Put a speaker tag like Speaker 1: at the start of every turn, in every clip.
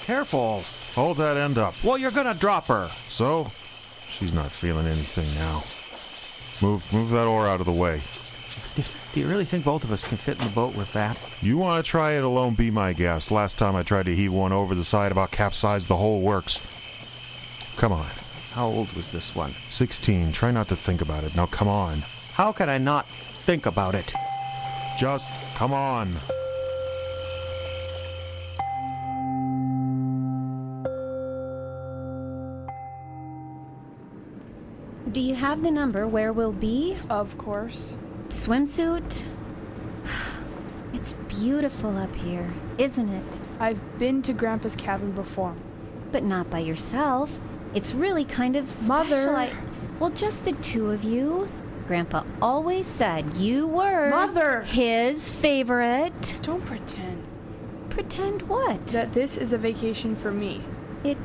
Speaker 1: Careful.
Speaker 2: Hold that end up.
Speaker 1: Well, you're gonna drop her.
Speaker 2: So? She's not feeling anything now. Move that oar out of the way.
Speaker 1: Do you really think both of us can fit in the boat with that?
Speaker 2: You want to try it alone, be my guest. Last time I tried to heave one over the side, about capsized the whole works. Come on.
Speaker 1: How old was this one?
Speaker 2: 16. Try not to think about it. Now come on.
Speaker 1: How can I not think about it?
Speaker 2: Just come on.
Speaker 3: Do you have the number where we'll be?
Speaker 4: Of course.
Speaker 3: Swimsuit? It's beautiful up here, isn't it?
Speaker 4: I've been to Grandpa's cabin before.
Speaker 3: But not by yourself. It's really kind of special.
Speaker 4: Mother!
Speaker 3: Well, just the two of you. Grandpa always said you were...
Speaker 4: Mother!
Speaker 3: His favorite.
Speaker 4: Don't pretend.
Speaker 3: Pretend what?
Speaker 4: That this is a vacation for me.
Speaker 3: It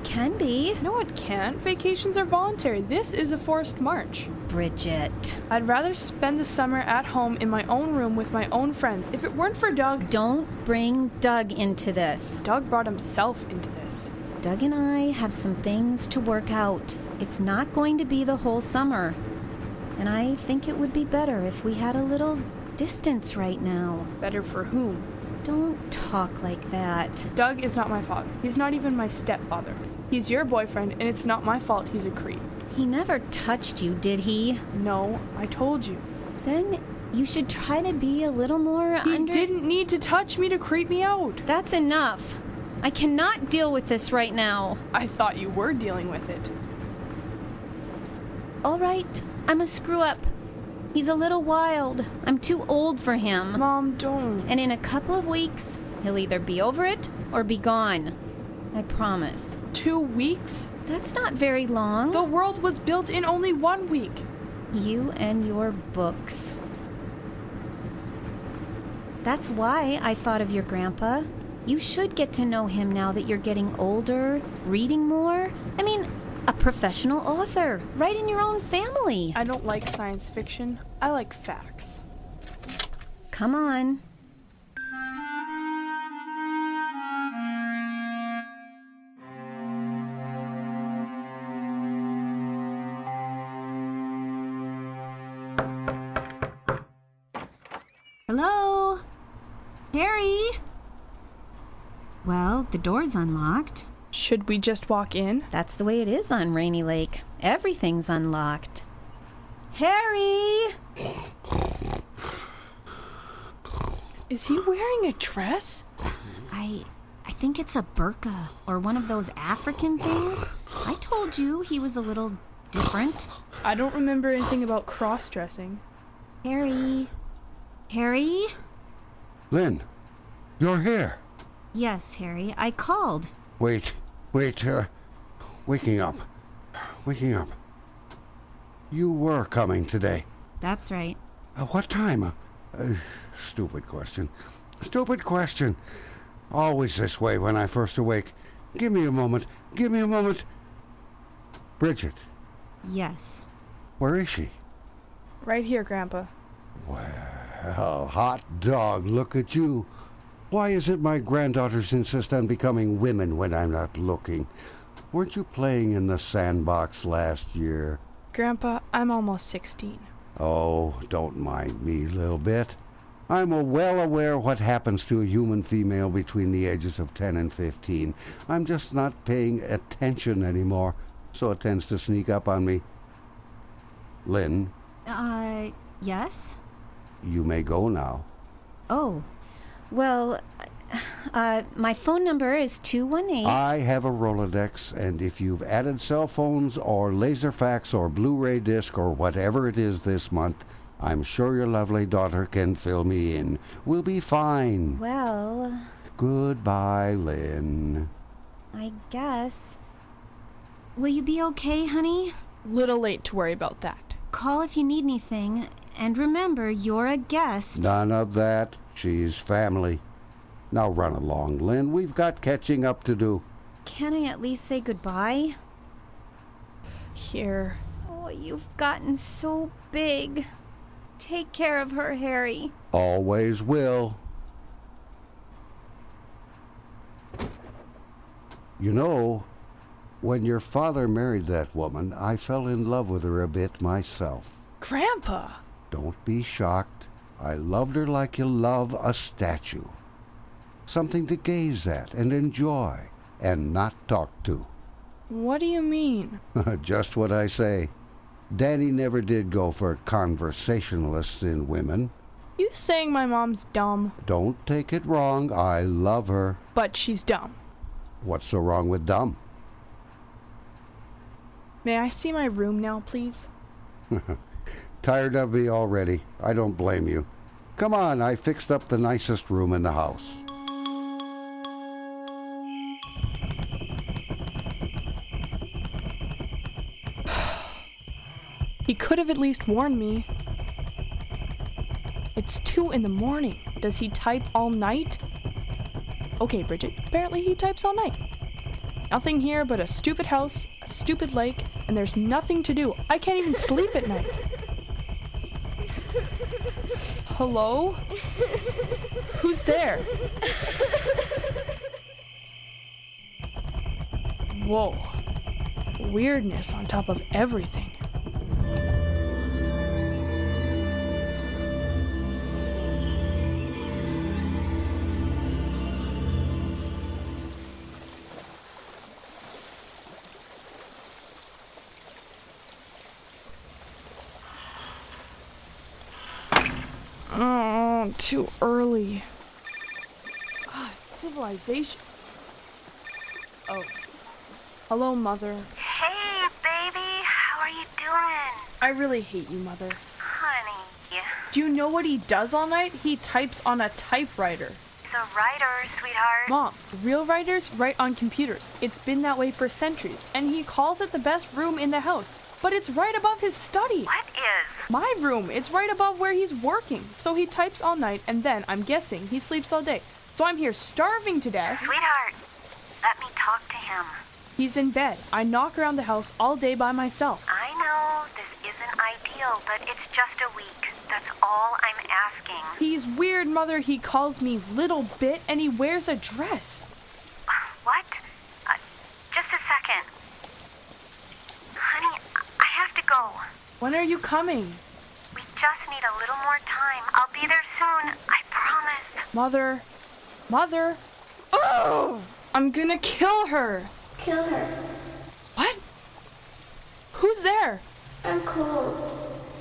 Speaker 3: can be.
Speaker 4: No, it can't. Vacations are voluntary. This is a forced march.
Speaker 3: Bridget.
Speaker 4: I'd rather spend the summer at home in my own room with my own friends. If it weren't for Doug...
Speaker 3: Don't bring Doug into this.
Speaker 4: Doug brought himself into this.
Speaker 3: Doug and I have some things to work out. It's not going to be the whole summer. And I think it would be better if we had a little distance right now.
Speaker 4: Better for whom?
Speaker 3: Don't talk like that.
Speaker 4: Doug is not my father. He's not even my stepfather. He's your boyfriend, and it's not my fault he's a creep.
Speaker 3: He never touched you, did he?
Speaker 4: No, I told you.
Speaker 3: Then you should try to be a little more
Speaker 4: He didn't need to touch me to creep me out.
Speaker 3: That's enough. I cannot deal with this right now.
Speaker 4: I thought you were dealing with it.
Speaker 3: All right, I'm a screw-up. He's a little wild. I'm too old for him.
Speaker 4: Mom, don't.
Speaker 3: And in a couple of weeks, he'll either be over it or be gone. I promise.
Speaker 4: 2 weeks?
Speaker 3: That's not very long.
Speaker 4: The world was built in only 1 week.
Speaker 3: You and your books. That's why I thought of your grandpa. You should get to know him now that you're getting older, reading more. I mean, a professional author, right in your own family.
Speaker 4: I don't like science fiction. I like facts.
Speaker 3: Come on. Hello? Harry? Well, the door's unlocked.
Speaker 4: Should we just walk in?
Speaker 3: That's the way it is on Rainy Lake. Everything's unlocked. Harry!
Speaker 4: Is he wearing a dress?
Speaker 3: I think it's a burqa or one of those African things. I told you he was a little different.
Speaker 4: I don't remember anything about cross-dressing.
Speaker 3: Harry? Harry?
Speaker 5: Lynn, you're here.
Speaker 3: Yes, Harry. I called.
Speaker 5: Wait, waking up. You were coming today.
Speaker 3: That's right.
Speaker 5: What time? Stupid question. Always this way when I first awake. Give me a moment. Bridget.
Speaker 3: Yes.
Speaker 5: Where is she?
Speaker 4: Right here, Grandpa.
Speaker 5: Well, hot dog, look at you. Why is it my granddaughters insist on becoming women when I'm not looking? Weren't you playing in the sandbox last year?
Speaker 4: Grandpa, I'm almost 16.
Speaker 5: Oh, don't mind me a little bit. I'm well aware what happens to a human female between the ages of 10 and 15. I'm just not paying attention anymore, so it tends to sneak up on me. Lynn?
Speaker 3: Yes?
Speaker 5: You may go now.
Speaker 3: Oh, well, my phone number is 218...
Speaker 5: I have a Rolodex, and if you've added cell phones or laser fax or Blu-ray disc or whatever it is this month, I'm sure your lovely daughter can fill me in. We'll be fine.
Speaker 3: Well...
Speaker 5: Goodbye, Lynn.
Speaker 3: I guess. Will you be okay, honey?
Speaker 4: Little late to worry about that.
Speaker 3: Call if you need anything. And remember, you're a guest.
Speaker 5: None of that. She's family. Now run along, Lynn. We've got catching up to do.
Speaker 3: Can I at least say goodbye?
Speaker 4: Here.
Speaker 3: Oh, you've gotten so big. Take care of her, Harry.
Speaker 5: Always will. You know, when your father married that woman, I fell in love with her a bit myself.
Speaker 4: Grandpa!
Speaker 5: Don't be shocked. I loved her like you love a statue. Something to gaze at and enjoy, and not talk to.
Speaker 4: What do you mean?
Speaker 5: Just what I say. Daddy never did go for conversationalists in women.
Speaker 4: You saying my mom's dumb?
Speaker 5: Don't take it wrong, I love her.
Speaker 4: But she's dumb.
Speaker 5: What's so wrong with dumb?
Speaker 4: May I see my room now, please?
Speaker 5: Tired of me already. I don't blame you. Come on, I fixed up the nicest room in the house.
Speaker 4: He could have at least warned me. It's 2 a.m. Does he type all night? Okay, Bridget, apparently he types all night. Nothing here but a stupid house, a stupid lake, and there's nothing to do. I can't even sleep at night. Hello? Who's there? Whoa. Weirdness on top of everything. Oh, too early. Civilization. Oh. Hello, Mother.
Speaker 6: Hey, baby. How are you doing?
Speaker 4: I really hate you, Mother.
Speaker 6: Honey.
Speaker 4: Do you know what he does all night? He types on a typewriter.
Speaker 6: He's a writer, sweetheart.
Speaker 4: Mom, real writers write on computers. It's been that way for centuries, and he calls it the best room in the house. But it's right above his study.
Speaker 6: What is?
Speaker 4: My room. It's right above where he's working. So he types all night, and then, I'm guessing, he sleeps all day. So I'm here starving to death.
Speaker 6: Sweetheart, let me talk to him.
Speaker 4: He's in bed. I knock around the house all day by myself.
Speaker 6: I know this isn't ideal, but it's just a week. That's all I'm asking.
Speaker 4: He's weird, Mother. He calls me little bit, and he wears a dress.
Speaker 6: What? Just a second. Honey, I have to go.
Speaker 4: When are you coming?
Speaker 6: We just need a little more time. I'll be there soon. I promise.
Speaker 4: Mother. Mother. Oh! I'm gonna kill her.
Speaker 7: Kill her.
Speaker 4: What? Who's there?
Speaker 7: I'm cold.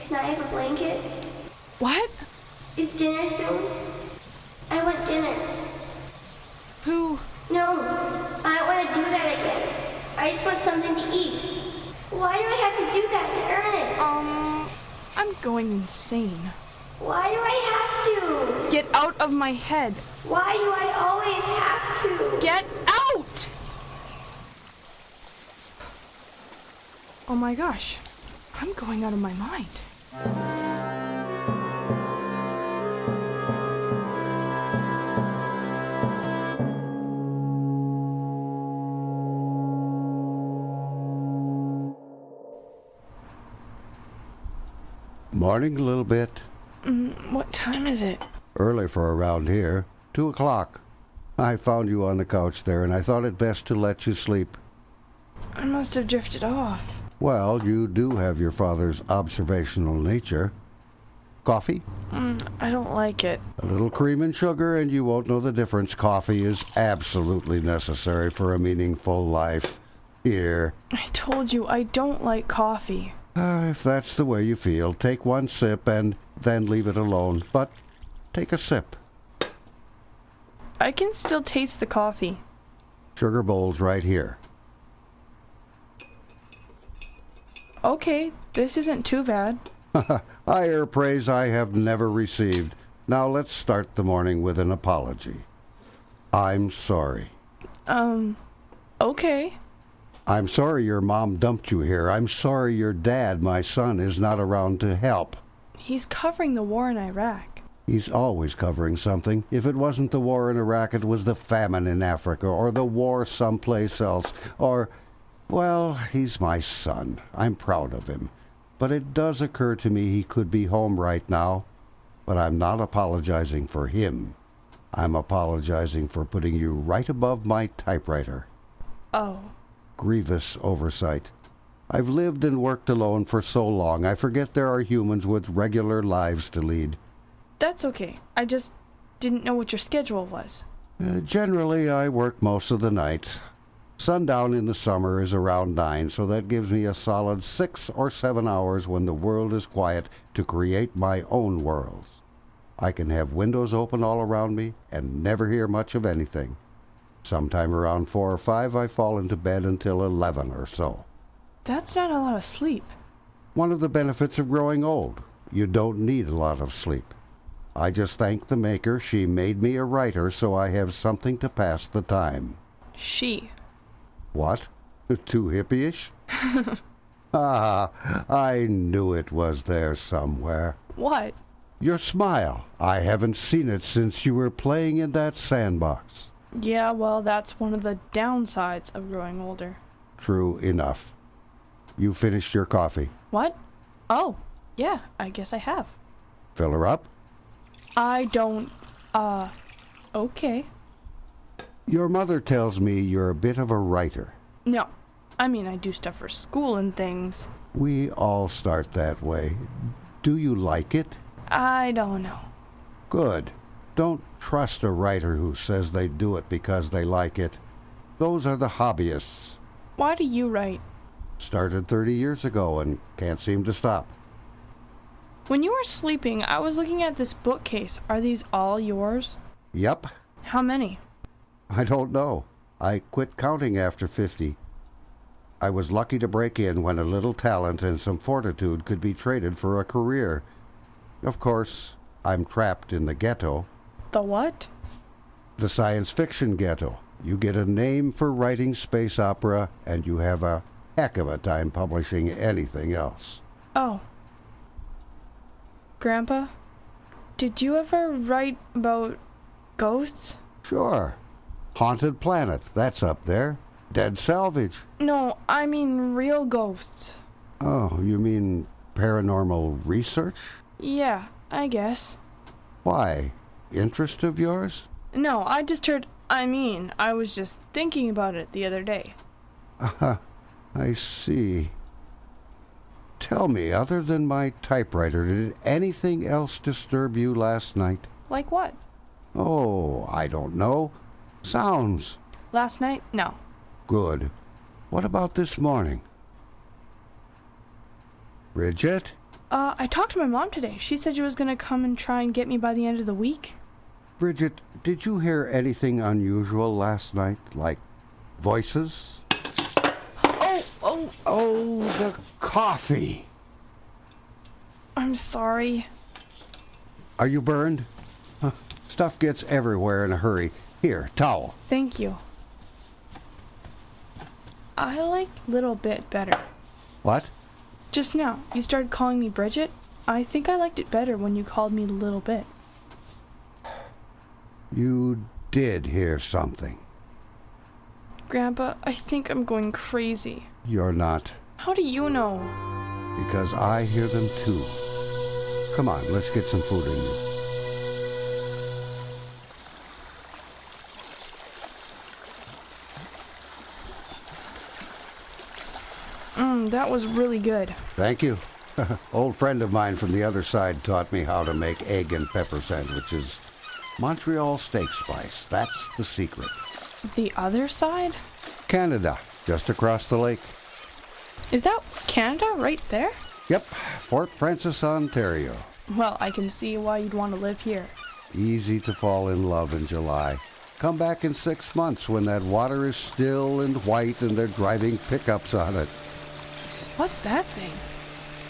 Speaker 7: Can I have a blanket?
Speaker 4: What?
Speaker 7: Is dinner soon? I want dinner.
Speaker 4: Who?
Speaker 7: No, I don't want to do that again. I just want something to eat. Why do I have to do that to earn it?
Speaker 4: I'm going insane.
Speaker 7: Why do I have to?
Speaker 4: Get out of my head.
Speaker 7: Why do I always have to?
Speaker 4: Get out! Oh my gosh. I'm going out of my mind.
Speaker 5: Morning, little bit.
Speaker 4: What time is it?
Speaker 5: Early for around here. 2 o'clock. I found you on the couch there, and I thought it best to let you sleep.
Speaker 4: I must have drifted off.
Speaker 5: Well, you do have your father's observational nature. Coffee?
Speaker 4: I don't like it.
Speaker 5: A little cream and sugar, and you won't know the difference. Coffee is absolutely necessary for a meaningful life. Here.
Speaker 4: I told you I don't like coffee.
Speaker 5: If that's the way you feel, take one sip and then leave it alone. But take a sip.
Speaker 4: I can still taste the coffee.
Speaker 5: Sugar bowl's right here.
Speaker 4: Okay, this isn't too bad.
Speaker 5: Higher praise I have never received. Now let's start the morning with an apology. I'm sorry.
Speaker 4: Okay.
Speaker 5: I'm sorry your mom dumped you here. I'm sorry your dad, my son, is not around to help.
Speaker 4: He's covering the war in Iraq.
Speaker 5: He's always covering something. If it wasn't the war in Iraq, it was the famine in Africa, or the war someplace else, or... Well, he's my son. I'm proud of him. But it does occur to me he could be home right now. But I'm not apologizing for him. I'm apologizing for putting you right above my typewriter.
Speaker 4: Oh.
Speaker 5: Grievous oversight. I've lived and worked alone for so long, I forget there are humans with regular lives to lead.
Speaker 4: That's okay. I just didn't know what your schedule was.
Speaker 5: Generally, I work most of the night. Sundown in the summer is around 9, so that gives me a solid 6 or 7 hours when the world is quiet to create my own worlds. I can have windows open all around me and never hear much of anything. Sometime around 4 or 5, I fall into bed until 11 or so.
Speaker 4: That's not a lot of sleep.
Speaker 5: One of the benefits of growing old. You don't need a lot of sleep. I just thank the maker she made me a writer so I have something to pass the time.
Speaker 4: She.
Speaker 5: What? Too hippie-ish? I knew it was there somewhere.
Speaker 4: What?
Speaker 5: Your smile. I haven't seen it since you were playing in that sandbox.
Speaker 4: Yeah, well, that's one of the downsides of growing older.
Speaker 5: True enough. You finished your coffee.
Speaker 4: What? Oh, yeah, I guess I have.
Speaker 5: Fill her up?
Speaker 4: I don't, okay.
Speaker 5: Your mother tells me you're a bit of a writer.
Speaker 4: No. I mean, I do stuff for school and things.
Speaker 5: We all start that way. Do you like it?
Speaker 4: I don't know.
Speaker 5: Good. Don't trust a writer who says they do it because they like it. Those are the hobbyists.
Speaker 4: Why do you write?
Speaker 5: Started 30 years ago and can't seem to stop.
Speaker 4: When you were sleeping, I was looking at this bookcase. Are these all yours?
Speaker 5: Yep.
Speaker 4: How many?
Speaker 5: I don't know. I quit counting after 50. I was lucky to break in when a little talent and some fortitude could be traded for a career. Of course, I'm trapped in the ghetto.
Speaker 4: The what?
Speaker 5: The science fiction ghetto. You get a name for writing space opera, and you have a heck of a time publishing anything else.
Speaker 4: Oh. Grandpa, did you ever write about ghosts?
Speaker 5: Sure. Haunted Planet, that's up there. Dead Salvage.
Speaker 4: No, I mean real ghosts.
Speaker 5: Oh, you mean paranormal research?
Speaker 4: Yeah, I guess.
Speaker 5: Why? Interest of yours?
Speaker 4: No, I just heard, I was just thinking about it the other day.
Speaker 5: I see. Tell me, other than my typewriter, did anything else disturb you last night?
Speaker 4: Like what?
Speaker 5: Oh, I don't know. Sounds.
Speaker 4: Last night? No.
Speaker 5: Good. What about this morning? Bridget?
Speaker 4: I talked to my mom today. She said she was gonna come and try and get me by the end of the week.
Speaker 5: Bridget, did you hear anything unusual last night? Like voices? Oh, the coffee.
Speaker 4: I'm sorry.
Speaker 5: Are you burned? Stuff gets everywhere in a hurry. Here, towel.
Speaker 4: Thank you. I liked Little Bit better.
Speaker 5: What?
Speaker 4: Just now, you started calling me Bridget. I think I liked it better when you called me Little Bit.
Speaker 5: You did hear something.
Speaker 4: Grandpa, I think I'm going crazy.
Speaker 5: You're not.
Speaker 4: How do you know?
Speaker 5: Because I hear them too. Come on, let's get some food in you.
Speaker 4: That was really good.
Speaker 5: Thank you. Old friend of mine from the other side taught me how to make egg and pepper sandwiches. Montreal steak spice, that's the secret.
Speaker 4: The other side?
Speaker 5: Canada, just across the lake.
Speaker 4: Is that Canada right there?
Speaker 5: Yep, Fort Francis, Ontario.
Speaker 4: Well, I can see why you'd want to live here.
Speaker 5: Easy to fall in love in July. Come back in 6 months when that water is still and white and they're driving pickups on it.
Speaker 4: What's that thing?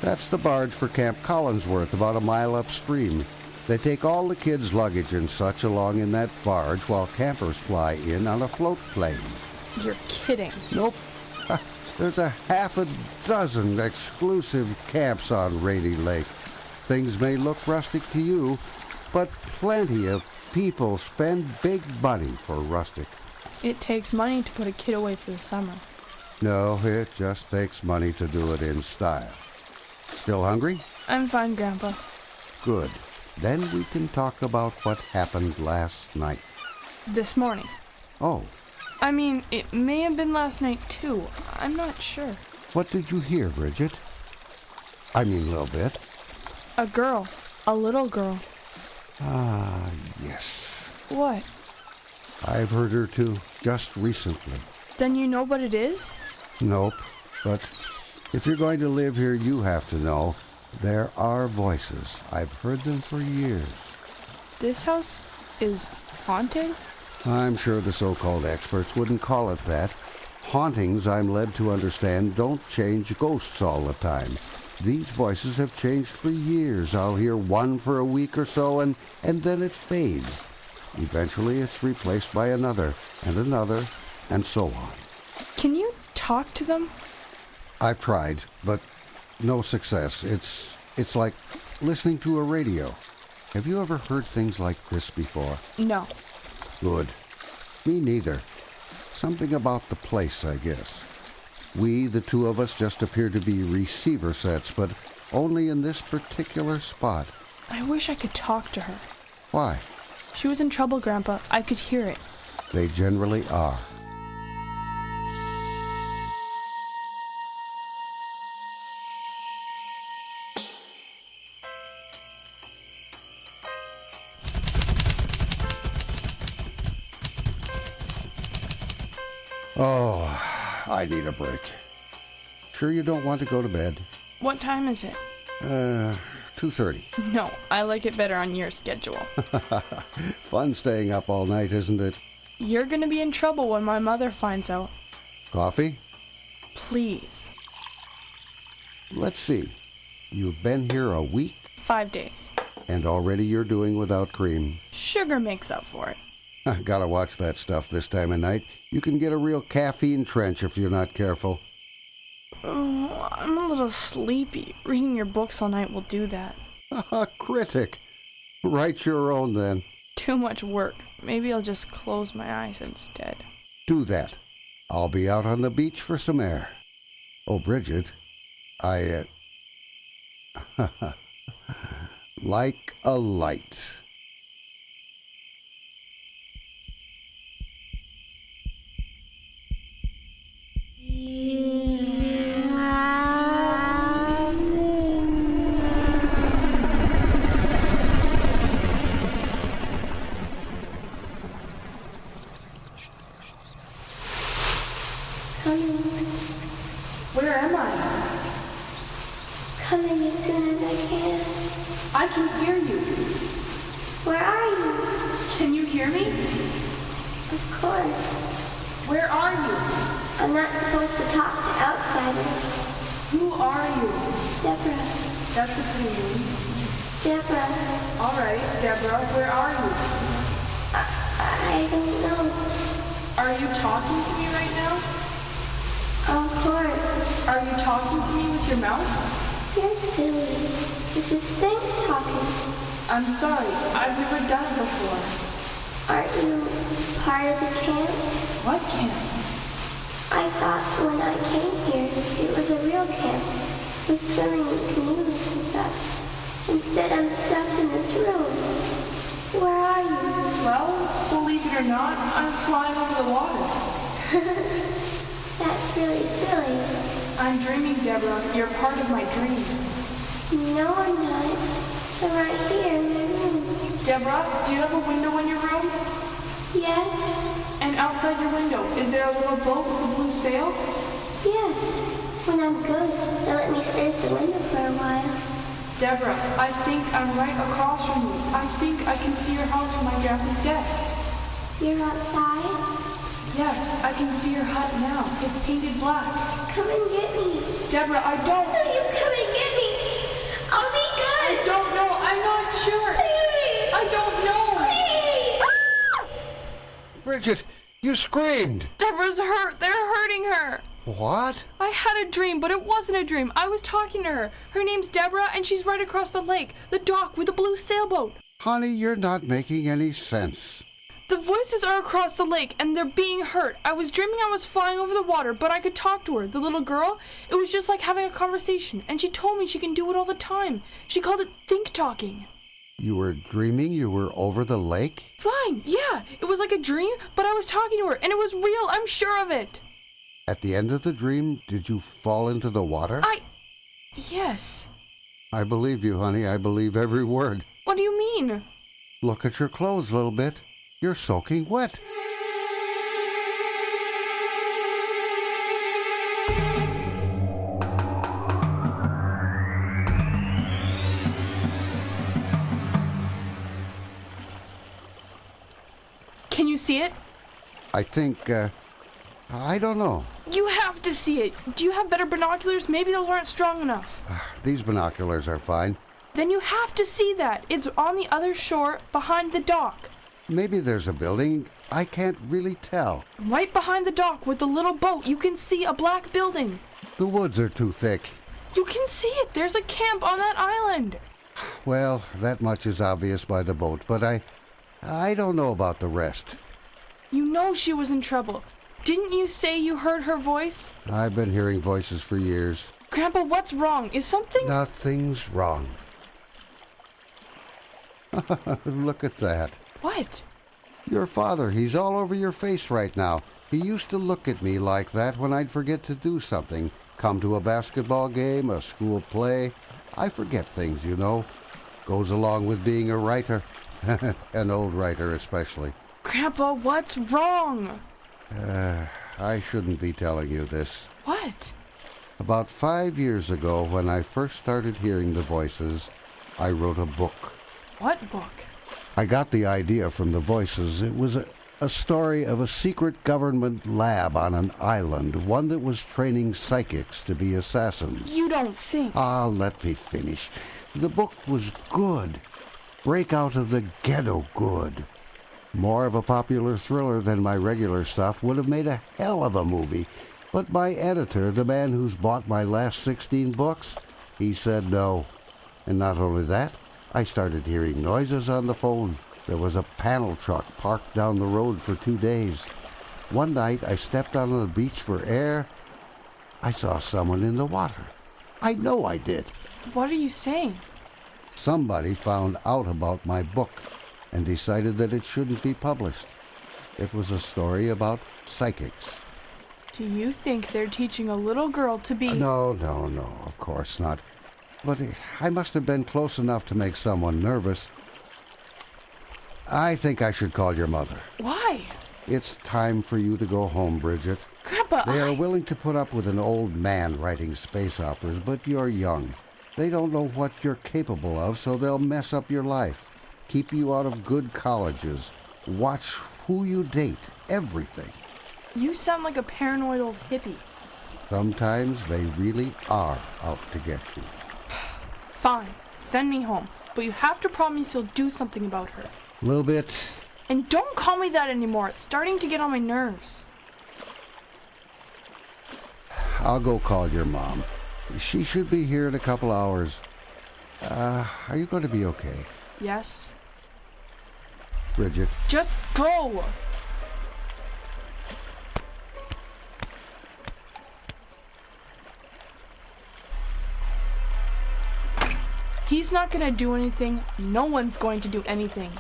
Speaker 5: That's the barge for Camp Collinsworth, about a mile upstream. They take all the kids' luggage and such along in that barge while campers fly in on a float plane.
Speaker 4: You're kidding.
Speaker 5: Nope. There's a half a dozen exclusive camps on Rainy Lake. Things may look rustic to you, but plenty of people spend big money for rustic.
Speaker 4: It takes money to put a kid away for the summer.
Speaker 5: No, it just takes money to do it in style. Still hungry?
Speaker 4: I'm fine, Grandpa.
Speaker 5: Good. Then we can talk about what happened last night.
Speaker 4: This morning.
Speaker 5: Oh,
Speaker 4: I mean, it may have been last night too. I'm not sure.
Speaker 5: What did you hear, Bridget? I mean, little bit.
Speaker 4: A girl. A little girl.
Speaker 5: Ah, yes.
Speaker 4: What?
Speaker 5: I've heard her too, just recently.
Speaker 4: Then you know what it is?
Speaker 5: Nope, but if you're going to live here, you have to know. There are voices. I've heard them for years.
Speaker 4: This house is haunted?
Speaker 5: I'm sure the so-called experts wouldn't call it that. Hauntings, I'm led to understand, don't change ghosts all the time. These voices have changed for years. I'll hear one for a week or so, and then it fades. Eventually, it's replaced by another, and so on.
Speaker 4: Can you talk to them?
Speaker 5: I've tried, but no success. It's like listening to a radio. Have you ever heard things like this before?
Speaker 4: No.
Speaker 5: Good. Me neither. Something about the place, I guess. We, the two of us, just appear to be receiver sets, but only in this particular spot.
Speaker 4: I wish I could talk to her.
Speaker 5: Why?
Speaker 4: She was in trouble, Grandpa. I could hear it.
Speaker 5: They generally are. Oh, I need a break. Sure you don't want to go to bed?
Speaker 4: What time is it?
Speaker 5: 2:30.
Speaker 4: No, I like it better on your schedule.
Speaker 5: Fun staying up all night, isn't it?
Speaker 4: You're gonna be in trouble when my mother finds out.
Speaker 5: Coffee?
Speaker 4: Please.
Speaker 5: Let's see. You've been here a week,
Speaker 4: 5 days.
Speaker 5: and already you're doing without cream.
Speaker 4: Sugar makes up for it.
Speaker 5: Gotta watch that stuff this time of night. You can get a real caffeine trench if you're not careful.
Speaker 4: Oh, I'm a little sleepy. Reading your books all night will do that.
Speaker 5: Critic. Write your own then.
Speaker 4: Too much work. Maybe I'll just close my eyes instead.
Speaker 5: Do that. I'll be out on the beach for some air. Oh, Bridget, I, like a light.
Speaker 4: Where am I?
Speaker 7: Coming as soon as I can.
Speaker 4: I can hear you.
Speaker 7: Where are you?
Speaker 4: Can you hear me?
Speaker 7: Of course.
Speaker 4: Where are you?
Speaker 7: I'm not supposed to talk to outsiders.
Speaker 4: Who are you?
Speaker 7: Deborah.
Speaker 4: That's a clue.
Speaker 7: Deborah.
Speaker 4: All right, Deborah, where are you?
Speaker 7: I don't know.
Speaker 4: Are you talking to me right now?
Speaker 7: Of course.
Speaker 4: Are you talking to me with your mouth?
Speaker 7: You're silly. This is think talking.
Speaker 4: I'm sorry, I've never done it before.
Speaker 7: Aren't you part of the camp?
Speaker 4: What camp?
Speaker 7: I thought when I came here, it was a real camp, with swimming in canoes and stuff. Instead, I'm stuck in this room. Where are you?
Speaker 4: Well, believe it or not, I'm flying over the water.
Speaker 7: That's really silly.
Speaker 4: I'm dreaming, Deborah. You're part of my dream.
Speaker 7: No, I'm not. I'm right here in my room.
Speaker 4: Deborah, do you have a window in your room?
Speaker 7: Yes?
Speaker 4: And outside your window, is there a little boat with a blue sail?
Speaker 7: Yes. When I'm good, they'll let me stay at the window for a while.
Speaker 4: Deborah, I think I'm right across from you. I think I can see your house from my grandpa's death.
Speaker 7: You're outside?
Speaker 4: Yes, I can see your hut now. It's painted black.
Speaker 7: Come and get me.
Speaker 4: Deborah, I don't...
Speaker 7: Please come and get me. I'll be good.
Speaker 4: I don't know. I'm not sure.
Speaker 7: Please.
Speaker 4: I don't know.
Speaker 7: Please.
Speaker 5: Bridget, you screamed.
Speaker 4: Deborah's hurt. They're hurting her.
Speaker 5: What?
Speaker 4: I had a dream, but it wasn't a dream. I was talking to her. Her name's Deborah, and she's right across the lake. The dock with the blue sailboat.
Speaker 5: Honey, you're not making any sense.
Speaker 4: The voices are across the lake, and they're being hurt. I was dreaming I was flying over the water, but I could talk to her. The little girl, it was just like having a conversation, and she told me she can do it all the time. She called it think-talking.
Speaker 5: You were dreaming you were over the lake?
Speaker 4: Flying, yeah. It was like a dream, but I was talking to her, and it was real. I'm sure of it.
Speaker 5: At the end of the dream, did you fall into the water?
Speaker 4: Yes.
Speaker 5: I believe you, honey. I believe every word.
Speaker 4: What do you mean?
Speaker 5: Look at your clothes, little bit. You're soaking wet.
Speaker 4: Can you see it?
Speaker 5: I think, I don't know.
Speaker 4: You have to see it. Do you have better binoculars? Maybe those aren't strong enough.
Speaker 5: These binoculars are fine.
Speaker 4: Then you have to see that. It's on the other shore, behind the dock.
Speaker 5: Maybe there's a building. I can't really tell.
Speaker 4: Right behind the dock with the little boat, you can see a black building.
Speaker 5: The woods are too thick.
Speaker 4: You can see it. There's a camp on that island.
Speaker 5: Well, that much is obvious by the boat, but I don't know about the rest.
Speaker 4: You know she was in trouble. Didn't you say you heard her voice?
Speaker 5: I've been hearing voices for years.
Speaker 4: Grandpa, what's wrong? Is something...
Speaker 5: Nothing's wrong. Look at that.
Speaker 4: What?
Speaker 5: Your father, he's all over your face right now. He used to look at me like that when I'd forget to do something. Come to a basketball game, a school play. I forget things, you know. Goes along with being a writer. An old writer especially.
Speaker 4: Grandpa, what's wrong?
Speaker 5: I shouldn't be telling you this.
Speaker 4: What?
Speaker 5: About 5 years ago, when I first started hearing the voices, I wrote a book.
Speaker 4: What book?
Speaker 5: I got the idea from the voices. It was a story of a secret government lab on an island, one that was training psychics to be assassins.
Speaker 4: You don't think...
Speaker 5: Let me finish. The book was good. Break out of the ghetto good. More of a popular thriller than my regular stuff, would have made a hell of a movie. But my editor, the man who's bought my last 16 books, he said no. And not only that, I started hearing noises on the phone. There was a panel truck parked down the road for 2 days. One night I stepped out on the beach for air. I saw someone in the water. I know I did.
Speaker 4: What are you saying?
Speaker 5: Somebody found out about my book and decided that it shouldn't be published. It was a story about psychics.
Speaker 4: Do you think they're teaching a little girl to be...
Speaker 5: No, of course not. But I must have been close enough to make someone nervous. I think I should call your mother.
Speaker 4: Why?
Speaker 5: It's time for you to go home, Bridget.
Speaker 4: Grandpa,
Speaker 5: They are willing to put up with an old man writing space operas, but you're young. They don't know what you're capable of, so they'll mess up your life. Keep you out of good colleges. Watch who you date. Everything.
Speaker 4: You sound like a paranoid old hippie.
Speaker 5: Sometimes they really are out to get you.
Speaker 4: Fine, send me home. But you have to promise you'll do something about her.
Speaker 5: A little bit.
Speaker 4: And don't call me that anymore. It's starting to get on my nerves.
Speaker 5: I'll go call your mom. She should be here in a couple hours. Are you going to be okay?
Speaker 4: Yes.
Speaker 5: Bridget.
Speaker 4: Just go! He's not gonna do anything. No one's going to do anything.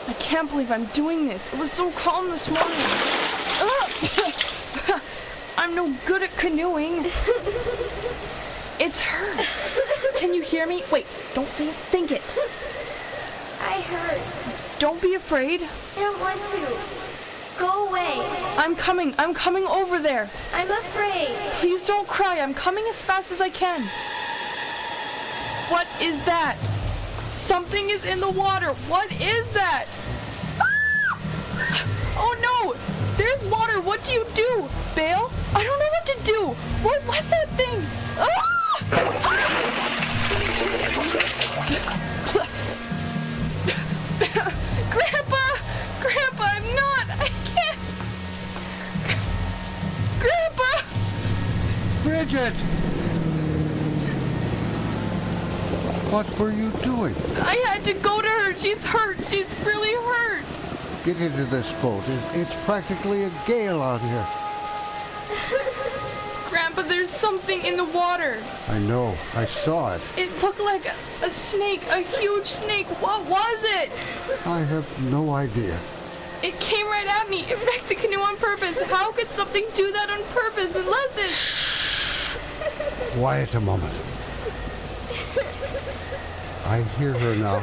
Speaker 4: I can't believe I'm doing this. It was so calm this morning. I'm no good at canoeing. It's her. Can you hear me? Wait, don't say it. Think it.
Speaker 7: I heard.
Speaker 4: Don't be afraid.
Speaker 7: I don't want to. Go away.
Speaker 4: I'm coming over there.
Speaker 7: I'm afraid.
Speaker 4: Please don't cry. I'm coming as fast as I can. What is that? Something is in the water. What is that? Ah! Oh no! There's water. What do you do? Bail? I don't know what to do. What was that thing? Ah! Grandpa, I'm not. I can't. Grandpa!
Speaker 5: Bridget! What were you doing?
Speaker 4: I had to go to her. She's hurt. She's really hurt.
Speaker 5: Get into this boat. It's practically a gale out here.
Speaker 4: Grandpa, there's something in the water.
Speaker 5: I know. I saw it.
Speaker 4: It looked like a snake, a huge snake. What was it?
Speaker 5: I have no idea.
Speaker 4: It came right at me. It wrecked the canoe on purpose. How could something do that on purpose unless it...
Speaker 5: Quiet a moment. I hear her now.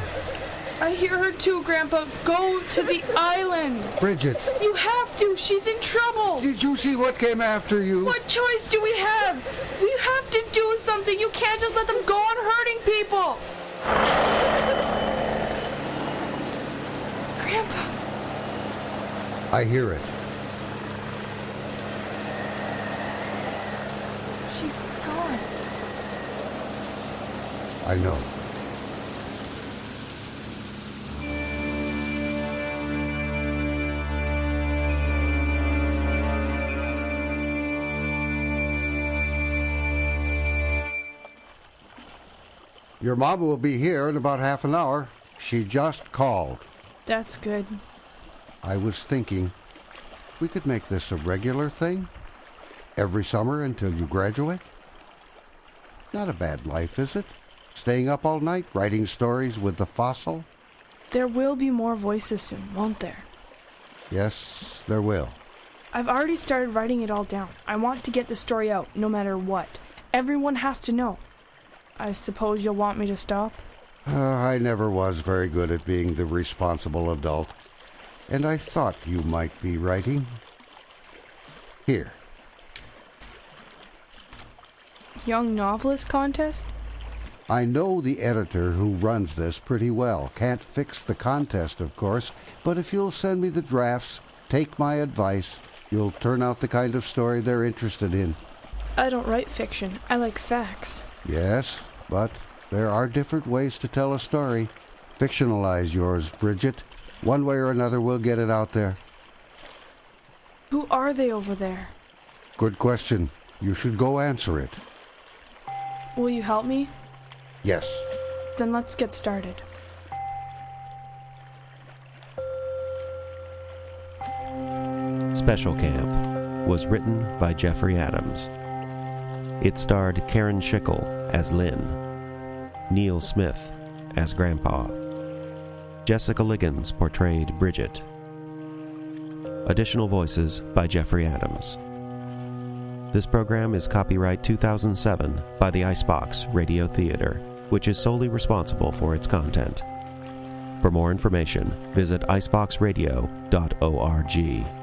Speaker 4: I hear her too, Grandpa. Go to the island.
Speaker 5: Bridget.
Speaker 4: You have to. She's in trouble.
Speaker 5: Did you see what came after you?
Speaker 4: What choice do we have? We have to do something. You can't just let them go on hurting people. Grandpa.
Speaker 5: I hear it.
Speaker 4: She's gone.
Speaker 5: I know. Your mom will be here in about half an hour. She just called.
Speaker 4: That's good.
Speaker 5: I was thinking we could make this a regular thing. Every summer until you graduate. Not a bad life, is it? Staying up all night, writing stories with the fossil?
Speaker 4: There will be more voices soon, won't there?
Speaker 5: Yes, there will.
Speaker 4: I've already started writing it all down. I want to get the story out, no matter what. Everyone has to know. I suppose you'll want me to stop?
Speaker 5: I never was very good at being the responsible adult. And I thought you might be writing. Here.
Speaker 4: Young Novelist Contest?
Speaker 5: I know the editor who runs this pretty well. Can't fix the contest, of course, but if you'll send me the drafts, take my advice, you'll turn out the kind of story they're interested in.
Speaker 4: I don't write fiction. I like facts.
Speaker 5: Yes, but there are different ways to tell a story. Fictionalize yours, Bridget. One way or another, we'll get it out there.
Speaker 4: Who are they over there?
Speaker 5: Good question. You should go answer it.
Speaker 4: Will you help me?
Speaker 5: Yes.
Speaker 4: Then let's get started.
Speaker 8: Special Camp was written by Jeffrey Adams. It starred Karen Schickel as Lynn, Neill Smith as Grandpa. Jessica Liggins portrayed Bridget. Additional voices by Jeffrey Adams. This program is copyright 2007 by the Icebox Radio Theater, which is solely responsible for its content. For more information, visit iceboxradio.org.